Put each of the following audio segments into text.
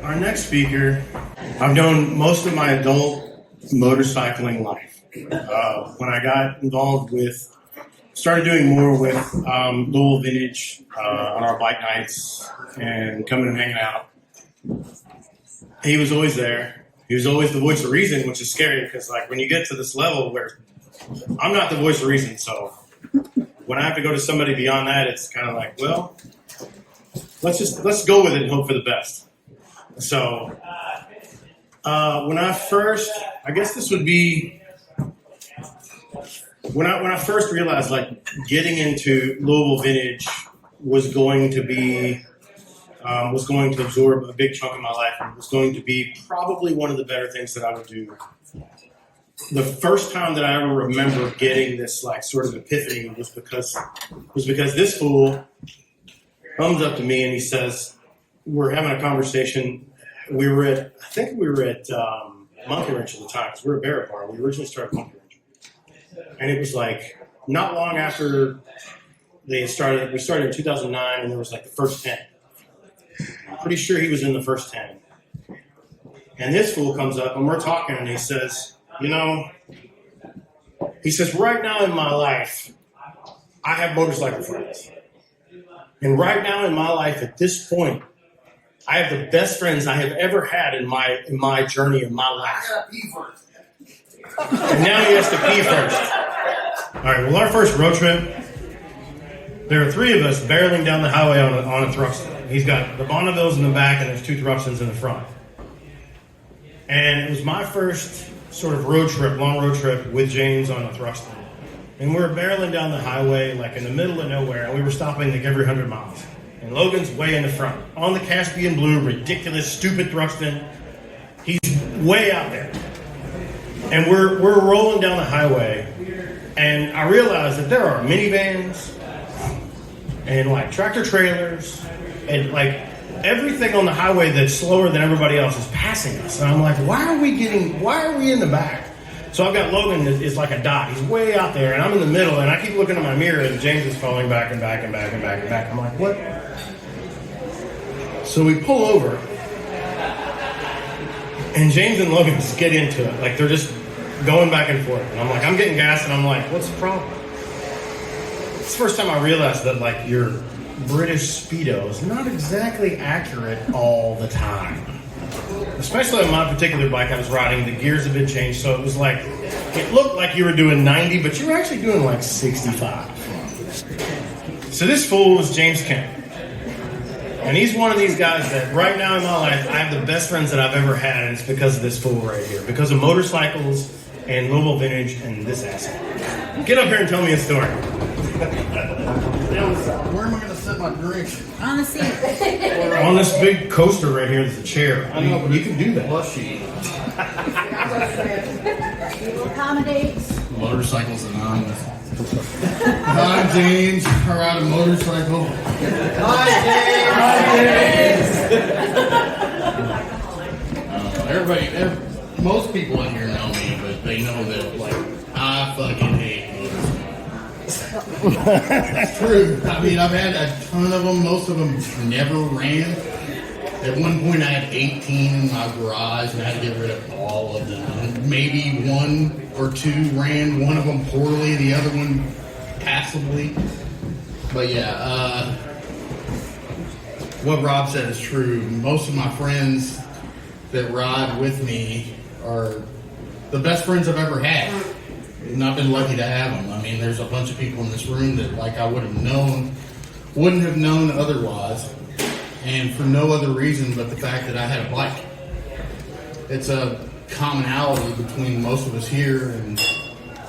Our next speaker, I've known most of my adult motorcycling life. When I got involved with, started doing more with Louisville Vintage on our bike nights and coming and hanging out, he was always there. He was always the voice of reason, which is scary because, like, when you get to this level where I'm not the voice of reason, so when I have to go to somebody beyond that, it's kind of like, well, let's go with it and hope for the best. So when I first, I guess this would be when I first realized, like, getting into Louisville Vintage was going to be was going to absorb a big chunk of my life and was going to be probably one of the better things that I would do. The first time that I ever remember getting this, like, sort of epiphany was because this fool comes up to me and he says, we're having a conversation. I think we were at Monkey Wrench at the time, because we were at Barrett Bar. We originally started Monkey Wrench. And it was like not long after we started in 2009, and there was like the first 10. I'm pretty sure he was in the first 10. And this fool comes up and we're talking and he says, right now in my life, I have motorcycle friends. And right now in my life at this point, I have the best friends I have ever had in my journey in my life. I gotta pee first. And now he has to pee first. All right, well, our first road trip, there are three of us barreling down the highway on a Thruxton. He's got the Bonnevilles in the back and there's two Thruxtons in the front. And it was my first sort of long road trip with James on a Thruxton. And we were barreling down the highway, like in the middle of nowhere, and we were stopping like every 100 miles. And Logan's way in the front, on the Caspian Blue, ridiculous, stupid Thruxton. He's way out there. And we're rolling down the highway, and I realized that there are minivans and, like, tractor trailers and, like, everything on the highway that's slower than everybody else is passing us. And I'm like, why are we in the back? So I've got Logan is like a dot. He's way out there, and I'm in the middle, and I keep looking at my mirror, and James is falling back and back and back and back and back. I'm like, what? So we pull over, and James and Logan just get into it. Like, they're just going back and forth. And I'm like, I'm getting gas, and I'm like, what's the problem? It's the first time I realized that, like, your British Speedo is not exactly accurate all the time. Especially on my particular bike I was riding, the gears have been changed, so it was like, it looked like you were doing 90, but you were actually doing like 65. So this fool was James Kemp. And he's one of these guys that right now in my life, I have the best friends that I've ever had, and it's because of this fool right here. Because of motorcycles and Louisville Vintage and this asshole. Get up here and tell me a story. Where am I going to set my drink? On the seat. On this big coaster right here, there's a chair. I know, but you can do that. Plushy. We will accommodate. Motorcycles Anonymous. Hi, James. I ride a motorcycle. Hi, James. Most people in here know me, but they know that, like, I fucking hate motorcycles. It's true. I mean, I've had a ton of them. Most of them never ran. At one point, I had 18 in my garage, and I had to get rid of all of them. Maybe one or two ran. One of them poorly, the other one passably. But yeah, what Rob said is true. Most of my friends that ride with me are the best friends I've ever had. And I've been lucky to have them. I mean, there's a bunch of people in this room that, like, I wouldn't have known otherwise, and for no other reason but the fact that I had a bike. It's a commonality between most of us here, and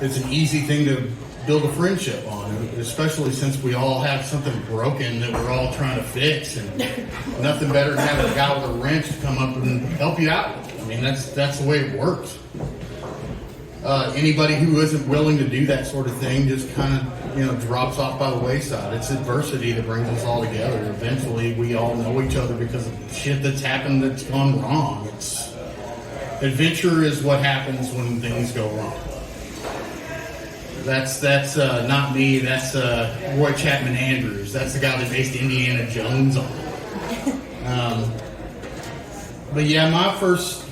it's an easy thing to build a friendship on, especially since we all have something broken that we're all trying to fix, and nothing better than having a guy with a wrench come up and help you out. I mean, that's the way it works. Anybody who isn't willing to do that sort of thing just kind of, drops off by the wayside. It's adversity that brings us all together. Eventually, we all know each other because of shit that's happened that's gone wrong. Adventure is what happens when things go wrong. That's not me. That's Roy Chapman Andrews. That's the guy that based Indiana Jones on. But yeah, my first,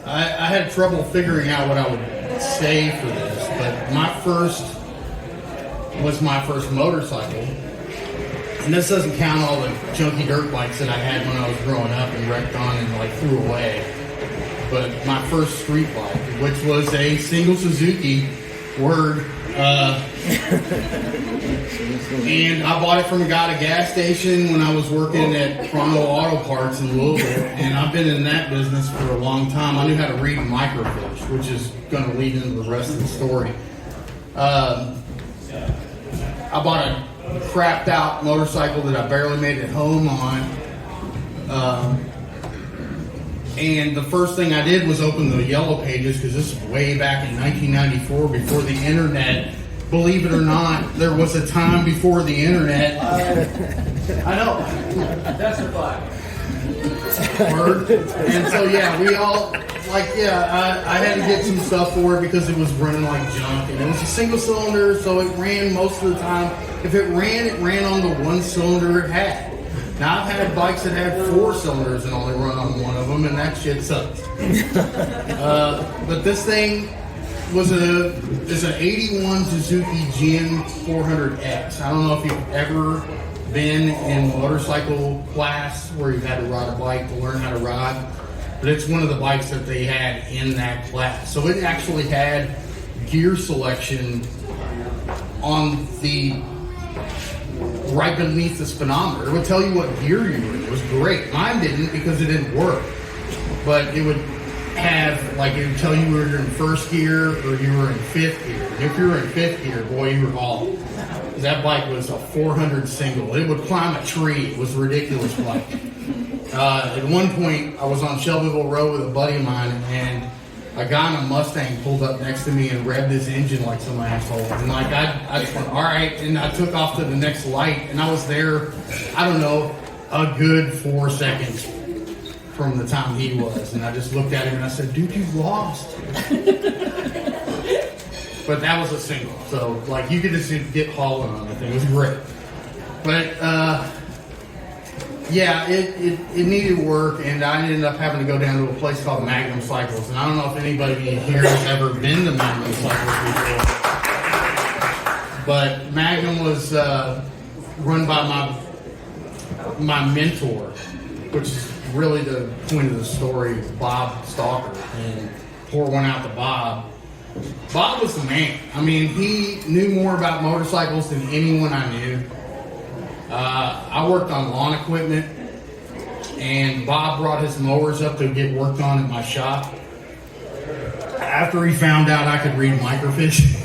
I had trouble figuring out what I would say for this, but my first was my first motorcycle. And this doesn't count all the junky dirt bikes that I had when I was growing up and wrecked on and like threw away. But my first street bike, which was a single Suzuki, and I bought it from a guy at a gas station when I was working at Chrono Auto Parts in Louisville. And I've been in that business for a long time. I knew how to read microfiche, which is going to lead into the rest of the story. I bought a crapped out motorcycle that I barely made it home on. And the first thing I did was open the Yellow Pages, because this is way back in 1994, before the internet. Believe it or not, there was a time before the internet. I know. Testify. Word. And so, yeah, we all, I had to get some stuff for it because it was running like junk. And it was a single cylinder, so it ran most of the time. If it ran on the one cylinder it had. Now, I've had bikes that had 4 cylinders and only run on one of them, and that shit sucks. But this thing is an 81 Suzuki Gin 400X. I don't know if you've ever been in motorcycle class where you've had to ride a bike to learn how to ride, but it's one of the bikes that they had in that class. So it actually had gear selection on the right beneath the speedometer. It would tell you what gear you were in. It was great. Mine didn't because it didn't work. But it would have, it would tell you whether you're in first gear or you were in fifth gear. And if you were in fifth gear, boy, you were hauling. That bike was a 400 single. It would climb a tree. It was a ridiculous bike. At one point, I was on Shelbyville Road with a buddy of mine, and a guy in a Mustang pulled up next to me and revved his engine like some asshole. And I just went, all right. And I took off to the next light, and I was there, I don't know, a good 4 seconds from the time he was. And I just looked at him and I said, dude, you lost. But that was a single. So, you could just get hauling on it. It was great. But, yeah, it needed work, and I ended up having to go down to a place called Magnum Cycles. And I don't know if anybody here has ever been to Magnum Cycles before. But Magnum was run by my mentor, which is really the point of the story, Bob Stalker. And pour one out to Bob. Bob was the man. I mean, he knew more about motorcycles than anyone I knew. I worked on lawn equipment, and Bob brought his mowers up to get worked on at my shop. After he found out I could read microfiche,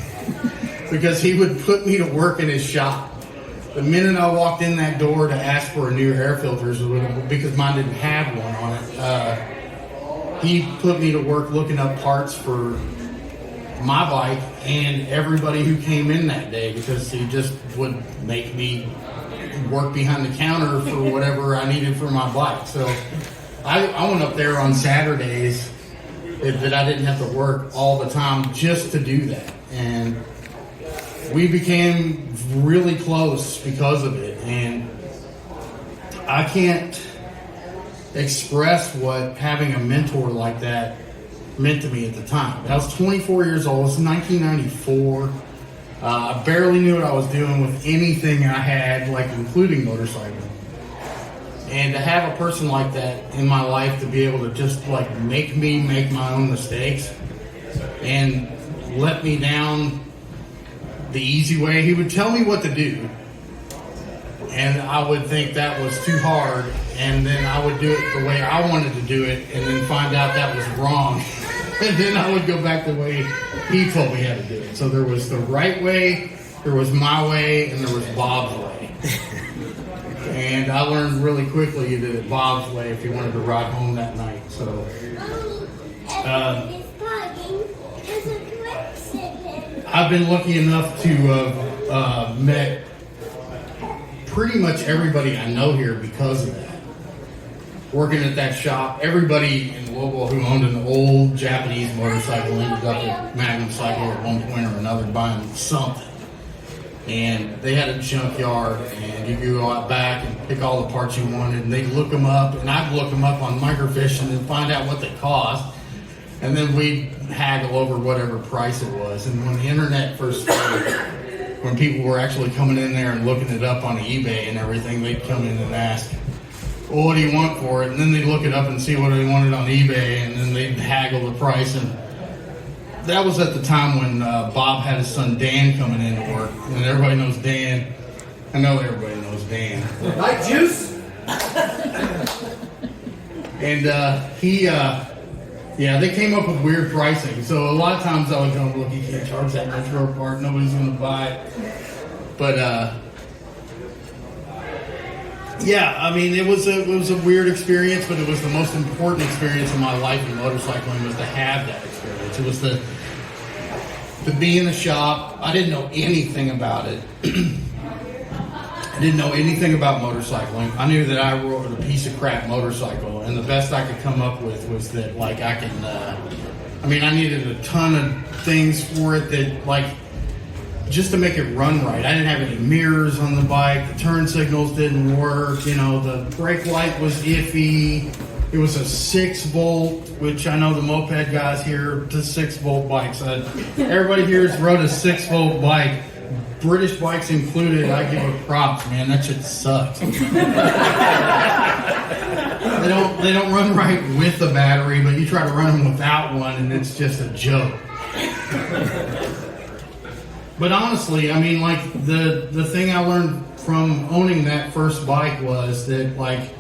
because he would put me to work in his shop. The minute I walked in that door to ask for a new air filters, because mine didn't have one on it, he put me to work looking up parts for my bike and everybody who came in that day, because he just would make me work behind the counter for whatever I needed for my bike. So I went up there on Saturdays that I didn't have to work all the time just to do that. And we became really close because of it. And I can't express what having a mentor like that meant to me at the time. I was 24 years old. It was 1994. I barely knew what I was doing with anything I had, including motorcycling. And to have a person like that in my life to be able to just make me make my own mistakes and let me down the easy way. He would tell me what to do, and I would think that was too hard, and then I would do it the way I wanted to do it, and then find out that was wrong. And then I would go back the way he told me how to do it. So there was the right way, there was my way, and there was Bob's way. And I learned really quickly that it Bob's way if he wanted to ride home that night. So I've been lucky enough to have met pretty much everybody I know here because of that. Working at that shop, everybody in Louisville who owned an old Japanese motorcycle ended up at Magnum Cycle at one point or another buying something. And they had a junkyard, and you could go out back and pick all the parts you wanted, and they'd look them up, and I'd look them up on Microfiche and find out what they cost. And then we'd haggle over whatever price it was. And when the internet first started, when people were actually coming in there and looking it up on eBay and everything, they'd come in and ask, well, what do you want for it? And then they'd look it up and see what they wanted on eBay, and then they'd haggle the price. And that was at the time when Bob had his son Dan coming in to work. And everybody knows Dan. I know everybody knows Dan. Like juice? And they came up with weird pricing. So a lot of times I would go, look, you can't charge that much for a part. Nobody's going to buy it. But I mean, it was a weird experience, but it was the most important experience in my life in motorcycling was to have that experience. It was to be in the shop. I didn't know anything about it. I didn't know anything about motorcycling. I knew that I rode a piece of crap motorcycle, and the best I could come up with was that, like, I needed a ton of things for it that, like, just to make it run right. I didn't have any mirrors on the bike. The turn signals didn't work. You know, the brake light was iffy. It was a 6-volt, which I know the moped guys here, the 6-volt bikes. Everybody here has rode a 6-volt bike. British bikes included, I give it props, man. That shit sucks. They don't run right with the battery, but you try to run them without one, and it's just a joke. But honestly, I mean, like, the thing I learned from owning that first bike was that, like,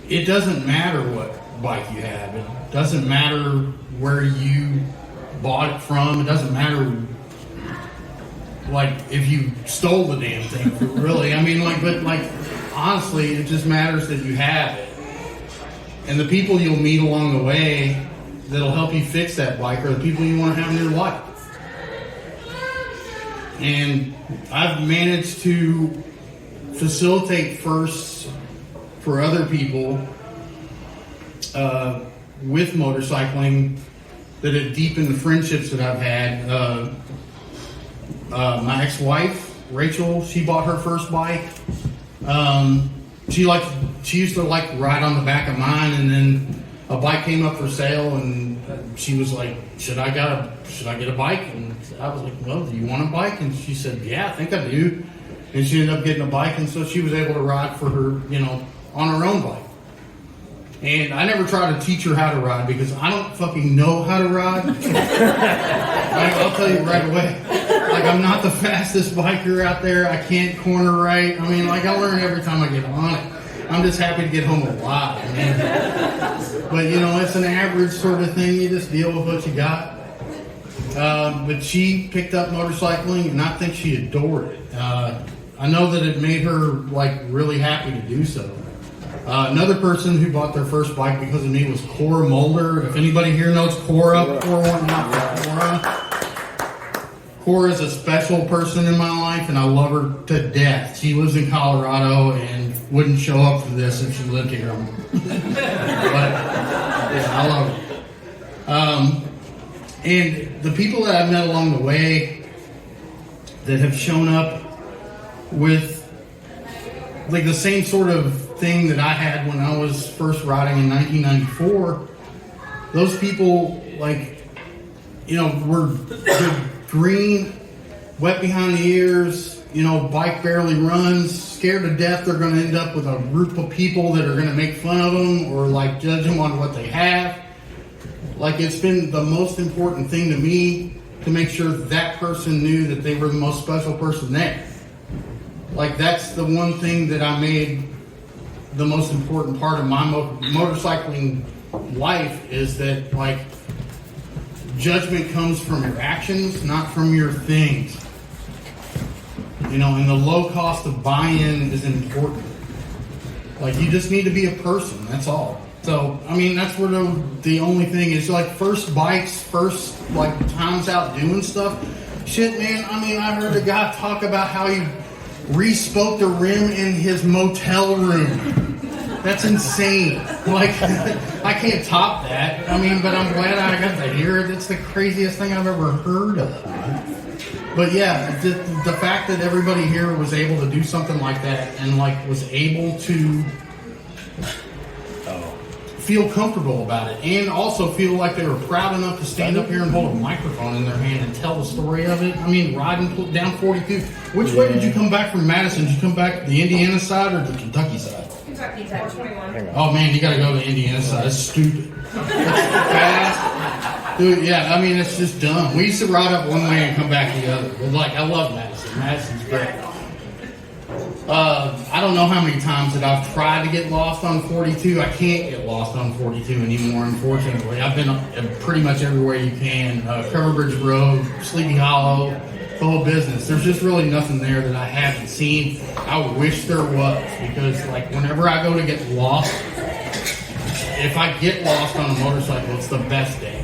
it doesn't matter what bike you have. It doesn't matter where you bought it from. It doesn't matter, like, if you stole the damn thing, really. I mean, like, but, like, honestly, it just matters that you have it. And the people you'll meet along the way that'll help you fix that bike are the people you want to have in your life. And I've managed to facilitate firsts for other people with motorcycling that have deepened the friendships that I've had. My ex-wife, Rachel, she bought her first bike. She used to like ride on the back of mine, and then a bike came up for sale, and she was like, should I get a bike? And I was like, well, do you want a bike? And she said, yeah, I think I do. And she ended up getting a bike, and so she was able to ride for her, you know, on her own bike. And I never tried to teach her how to ride because I don't fucking know how to ride. I'll tell you right away. Like, I'm not the fastest biker out there. I can't corner right. I mean, like, I learn every time I get on it. I'm just happy to get home alive. But, you know, it's an average sort of thing. You just deal with what you got. But she picked up motorcycling, and I think she adored it. I know that it made her, like, really happy to do so. Another person who bought their first bike because of me was Cora Mulder. If anybody here knows Cora, Cora is a special person in my life, and I love her to death. She lives in Colorado and wouldn't show up for this if she lived here. But, yeah, I love her. And the people that I've met along the way that have shown up with, like, the same sort of thing that I had when I was first riding in 1994, those people, like, you know, were green, wet behind the ears, you know, bike barely runs, scared to death they're going to end up with a group of people that are going to make fun of them or, like, judge them on what they have. Like, it's been the most important thing to me to make sure that person knew that they were the most special person there. Like, that's the one thing that I made the most important part of my motorcycling life, is that, like, judgment comes from your actions, not from your things. You know, and the low cost of buy-in is important. Like, you just need to be a person, that's all. So, I mean, that's where the only thing is, like, first bikes, first, like, times out doing stuff. Shit, man, I mean, I heard a guy talk about how he re-spoke the rim in his motel room. That's insane. Like, I can't top that. I mean, but I'm glad I got to hear it. It's the craziest thing I've ever heard of. But yeah, the fact that everybody here was able to do something like that and like was able to feel comfortable about it and also feel like they were proud enough to stand up here and hold a microphone in their hand and tell the story of it. I mean, riding down 42. Which way did you come back from Madison? Did you come back the Indiana side or the Kentucky side? Kentucky side, 21. Oh man, you gotta go to the Indiana side. That's stupid. That's fast. Dude, yeah, I mean, it's just dumb. We used to ride up one way and come back the other. But like, I love Madison. Madison's great. I don't know how many times that I've tried to get lost on 42. I can't get lost on 42 anymore, unfortunately. I've been pretty much everywhere you can. Cover Bridge Road, Sleepy Hollow, the whole business. There's just really nothing there that I haven't seen. I wish there was, because like whenever I go to get lost, if I get lost on a motorcycle, it's the best day.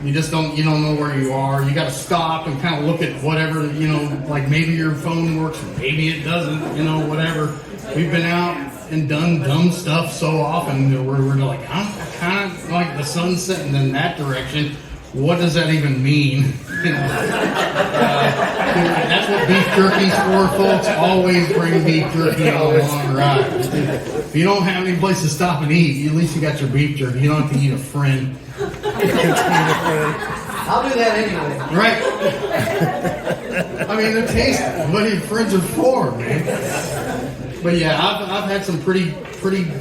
You don't know where you are. You got to stop and kind of look at whatever, like maybe your phone works, maybe it doesn't, whatever. We've been out and done dumb stuff so often that we're like, I'm kind of like the sun's setting in that direction. What does that even mean? That's what beef jerky's for, folks. Always bring beef jerky on a long ride. If you don't have any place to stop and eat, at least you got your beef jerky. You don't have to eat a friend. I'll do that anyway. Right. I mean, they're tasty. What your friends are for, man. But yeah, I've had some pretty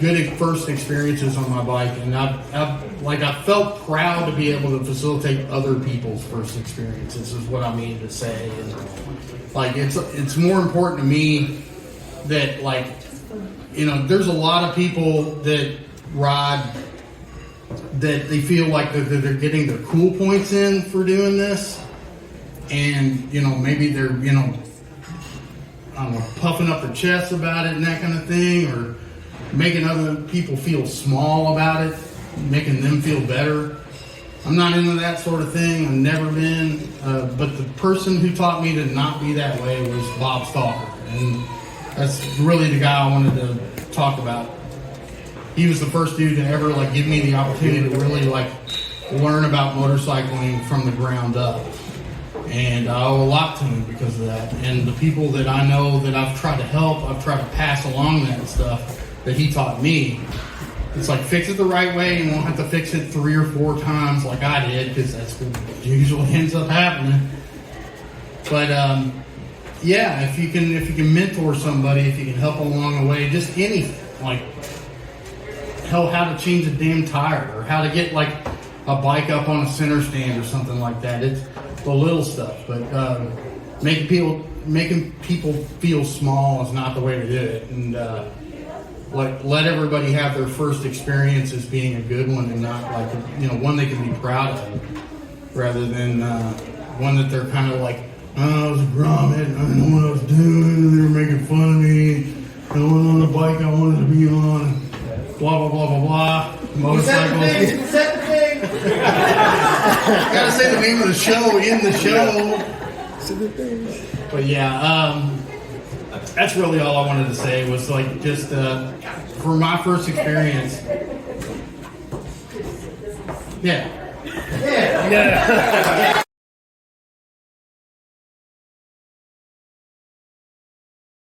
good first experiences on my bike, and I felt proud to be able to facilitate other people's first experiences. Is what I mean to say. And like it's more important to me that there's a lot of people that ride that they feel like they're getting their cool points in for doing this, and maybe they're I don't know, puffing up their chests about it and that kind of thing, or making other people feel small about it, making them feel better. I'm not into that sort of thing. I've never been, but the person who taught me to not be that way was Bob Stalker, and that's really the guy I wanted to talk about. He was the first dude to ever give me the opportunity to really learn about motorcycling from the ground up. And I owe a lot to him because of that. And the people that I know that I've tried to help, I've tried to pass along that stuff that he taught me. It's fix it the right way. You won't have to fix it 3 or 4 times like I did, because that's what usually ends up happening. But yeah, if you can mentor somebody, if you can help along the way, just anything, how to change a damn tire, or how to get a bike up on a center stand or something like that. It's the little stuff, but making people feel small is not the way to do it. And let everybody have their first experience as being a good one, and not one they can be proud of, rather than one that they're kind of oh, I was a grommet, I didn't know what I was doing, they were making fun of me, I wasn't on the bike I wanted to be on. Blah, blah, blah, blah, blah. Motorcycles. Gotta say the name of the show in the show. But yeah, that's really all I wanted to say was just for my first experience. Yeah.